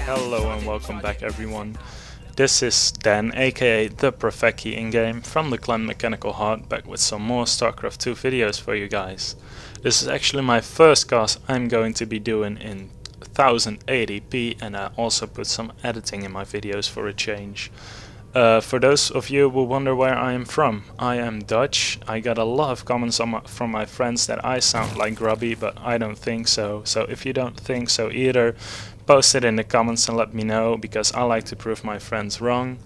Hello and welcome back everyone. This is Dan, aka the Profeki in-game from the clan Mechanical Heart, back with some more StarCraft 2 videos for you guys. This is actually my first cast I'm going to be doing in 1080p, and I also put some editing in my videos for a change. For those of you who wonder where I am from, I am Dutch. I got a lot of comments from my friends that I sound like grubby, but I don't think so. So if you don't think so either, post it in the comments and let me know, because I like to prove my friends wrong.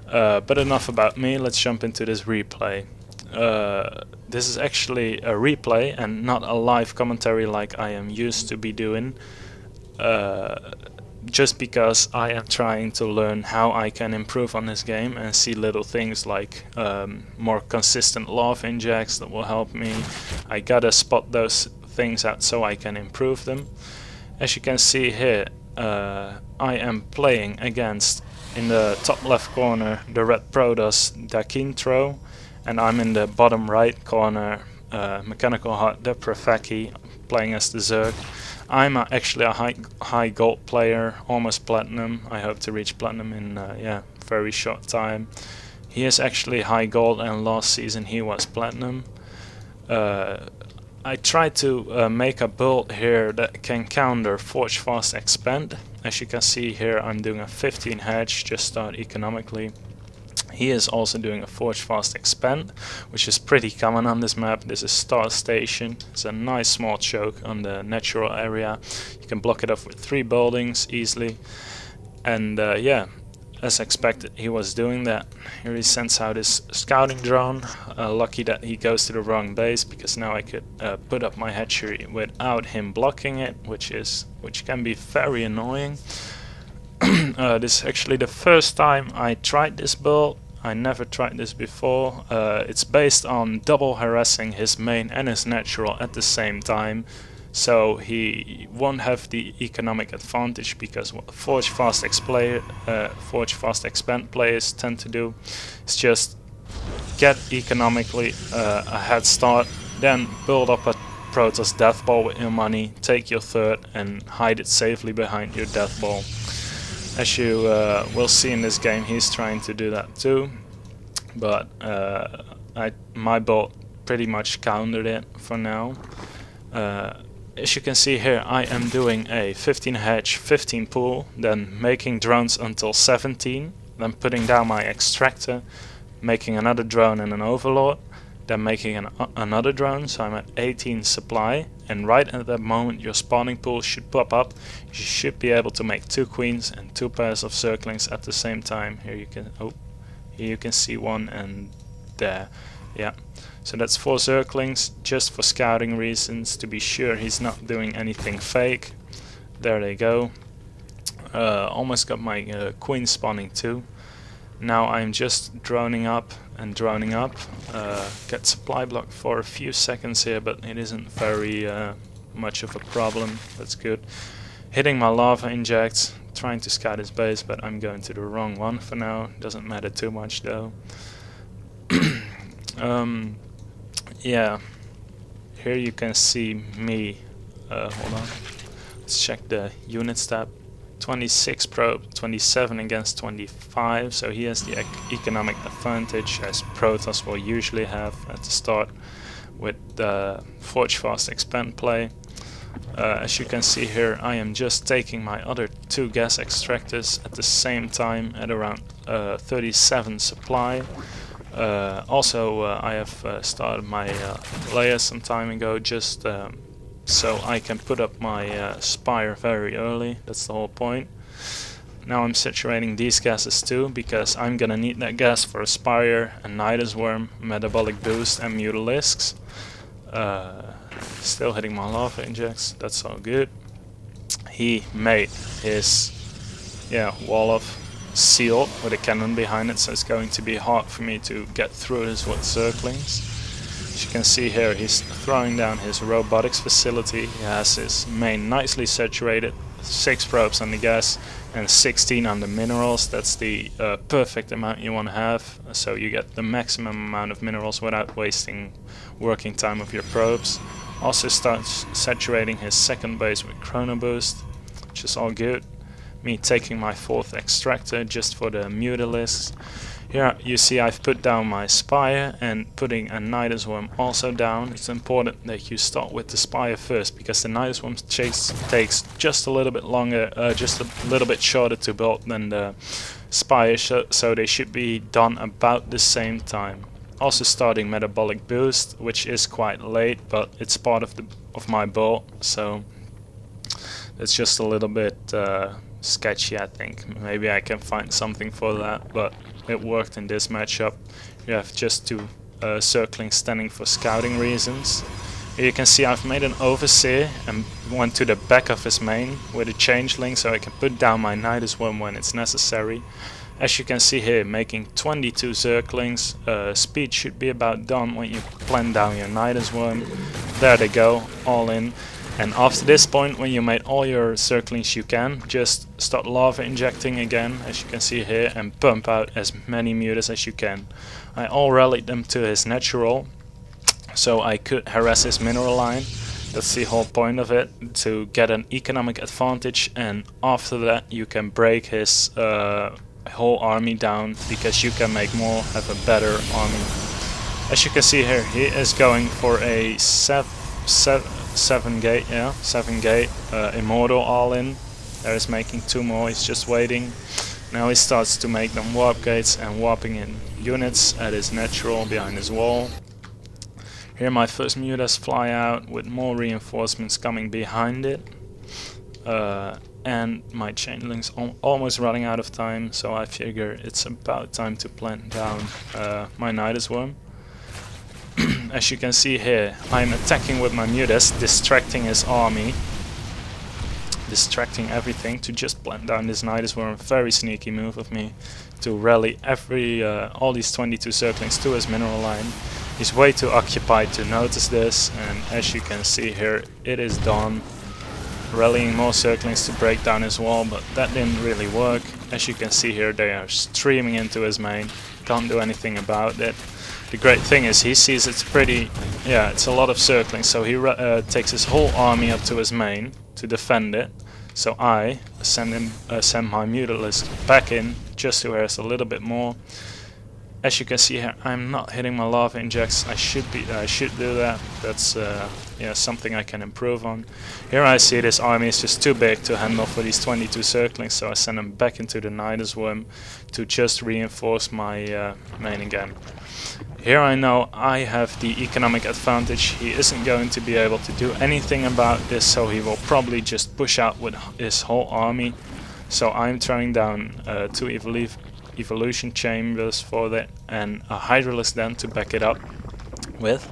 But enough about me, let's jump into this replay. This is actually a replay and not a live commentary like I am used to be doing. Just because I am trying to learn how I can improve on this game and see little things like more consistent love injects that will help me. I gotta spot those things out so I can improve them. As you can see here, I am playing against, in the top left corner, the red Protoss Dakintro, and I'm in the bottom right corner, Mechanical Heart the Profeki, playing as the Zerg. I'm actually a high gold player, almost platinum. I hope to reach platinum in very short time. He is actually high gold, and last season he was platinum. I tried to make a build here that can counter Forge Fast Expand. As you can see here, I'm doing a 15 hedge, just start economically. He is also doing a Forge Fast Expand, which is pretty common on this map. This is Star Station. It's a nice small choke on the natural area. You can block it off with 3 buildings easily. And yeah, as expected, he was doing that. Here he sends out his scouting drone. Lucky that he goes to the wrong base, because now I could put up my hatchery without him blocking it, which can be very annoying. This is actually the first time I tried this build. I never tried this before. It's based on double harassing his main and his natural at the same time, so he won't have the economic advantage, because what Forge Fast Expand players tend to do is just get economically a head start, then build up a Protoss Death Ball with your money, take your third and hide it safely behind your Death Ball. As you will see in this game, he's trying to do that too, but my build pretty much countered it for now. As you can see here, I am doing a 15 hedge, 15 pool, then making drones until 17, then putting down my extractor, making another drone and an overlord, then making another drone, so I'm at 18 supply, and right at that moment your spawning pool should pop up. You should be able to make 2 queens and 2 pairs of circlings at the same time. Here you can see one, and there, yeah. So that's 4 circlings, just for scouting reasons, to be sure he's not doing anything fake. There they go. Almost got my queen spawning too. Now I'm just droning up and droning up. Get supply block for a few seconds here, but it isn't very much of a problem. That's good. Hitting my lava injects, trying to scout his base, but I'm going to the wrong one for now. Doesn't matter too much though. Yeah, here you can see me. Hold on, let's check the units tab. 26 probe, 27 against 25, so he has the economic advantage, as Protoss will usually have at the start with the Forge Fast Expand play. As you can see here, I am just taking my other 2 gas extractors at the same time at around 37 supply. Also, I have started my layer some time ago, just so I can put up my spire very early. That's the whole point. Now I'm saturating these gases too, because I'm gonna need that gas for a spire, a Nidus Worm, metabolic boost and Mutalisks. Still hitting my lava injects, that's all good. he made his wall of steel with a cannon behind it, so it's going to be hard for me to get through this with circlings. As you can see here, he's throwing down his robotics facility. He has his main nicely saturated, 6 probes on the gas and 16 on the minerals. That's the perfect amount you want to have, so you get the maximum amount of minerals without wasting working time of your probes. Also starts saturating his second base with chrono boost, which is all good. Me taking my 4th extractor just for the mutalisks. Here you see I've put down my Spire and putting a Nidus Worm also down. It's important that you start with the Spire first, because the Nidus Worm takes just a little bit longer, just a little bit shorter to build than the Spire, so they should be done about the same time. Also starting Metabolic Boost, which is quite late, but it's part of my build, so it's just a little bit sketchy, I think. Maybe I can find something for that, but it worked in this matchup. You have just 2 circling standing for scouting reasons. Here you can see I've made an Overseer and went to the back of his main with a Changeling, so I can put down my Nidus Worm when it's necessary. As you can see here, making 22 Zerglings. Speed should be about done when you plant down your Nidus Worm. There they go, all in. And after this point, when you made all your Zerglings you can, just start lava injecting again, as you can see here, and pump out as many mutas as you can. I all rallied them to his natural, so I could harass his mineral line. That's the whole point of it, to get an economic advantage, and after that you can break his whole army down, because you can make more, have a better army. As you can see here, he is going for a 7 gate Immortal all in. There is making 2 more, he's just waiting. Now he starts to make them warp gates and warping in units at his natural behind his wall. Here my first mutas fly out with more reinforcements coming behind it. And my Changeling's almost running out of time, so I figure it's about time to plant down my Nidus Worm. As you can see here, I'm attacking with my mutas, distracting his army, distracting everything to just plant down this Nidus Worm. Very sneaky move of me to rally all these 22 Zerglings to his mineral line. He's way too occupied to notice this, and as you can see here, it is done. Rallying more Zerglings to break down his wall, but that didn't really work. As you can see here, they are streaming into his main. Can't do anything about it. The great thing is he sees it's it's a lot of Zerglings, so he takes his whole army up to his main to defend it. So I send my Mutalisk back in just to harass a little bit more. As you can see here, I'm not hitting my lava injects. I should do that. That's something I can improve on. Here I see this army is just too big to handle for these 22 Zerglings, so I send them back into the Nidus Worm to just reinforce my main again. Here I know I have the economic advantage. He isn't going to be able to do anything about this, so he will probably just push out with his whole army. So I'm throwing down 2 evolution chambers for that, and a Hydralisk then to back it up with.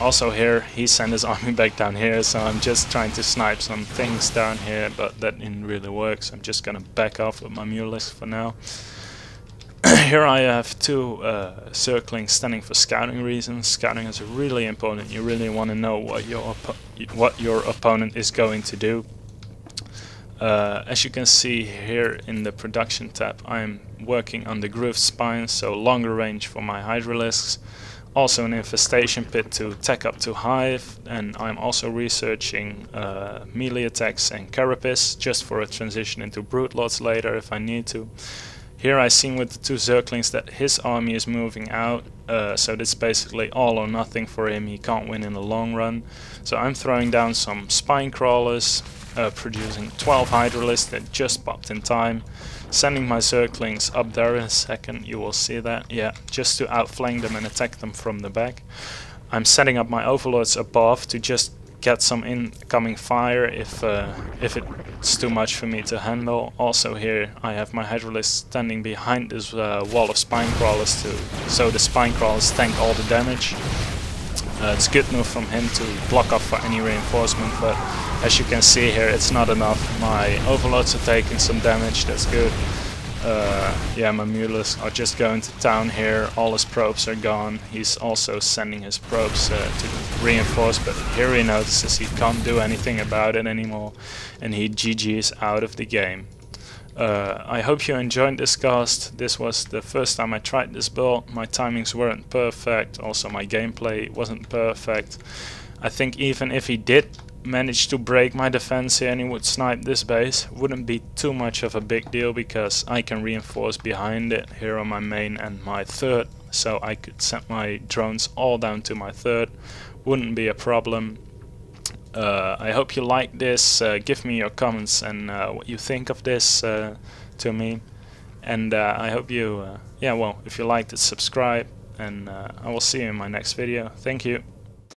Also here he sent his army back down here, so I'm just trying to snipe some things down here, but that didn't really work, so I'm just gonna back off with my Mutalisk for now. Here I have 2 Zerglings standing for scouting reasons. Scouting is really important. You really want to know what your opponent is going to do. As you can see here in the production tab, I'm working on the grooved spines, so longer range for my Hydralisks. Also an infestation pit to tech up to Hive, and I'm also researching melee attacks and Carapace just for a transition into Brute Lords later if I need to. Here I seen with the 2 Zerglings that his army is moving out, so that's basically all or nothing for him. He can't win in the long run. So I'm throwing down some Spine Crawlers, producing 12 Hydralisks that just popped in time. Sending my Zerglings up there in a second, you will see that, just to outflank them and attack them from the back. I'm setting up my Overlords above to just get some incoming fire if it's too much for me to handle. Also here I have my Hydralisk standing behind this wall of Spine Crawlers so the Spine Crawlers tank all the damage. It's a good move from him to block off for any reinforcement, but as you can see here, it's not enough. My overlords are taking some damage, that's good. Yeah, my mules are just going to town here, all his probes are gone. He's also sending his probes to reinforce, but here he notices he can't do anything about it anymore, and he GG's out of the game. I hope you enjoyed this cast. This was the first time I tried this build. My timings weren't perfect, also my gameplay wasn't perfect. I think even if he did manage to break my defense here and he would snipe this base, wouldn't be too much of a big deal because I can reinforce behind it here on my main and my third, so I could send my drones all down to my third, wouldn't be a problem. I hope you like this. Give me your comments and what you think of this to me, and I hope you yeah, well, if you liked it, subscribe, and I will see you in my next video. Thank you.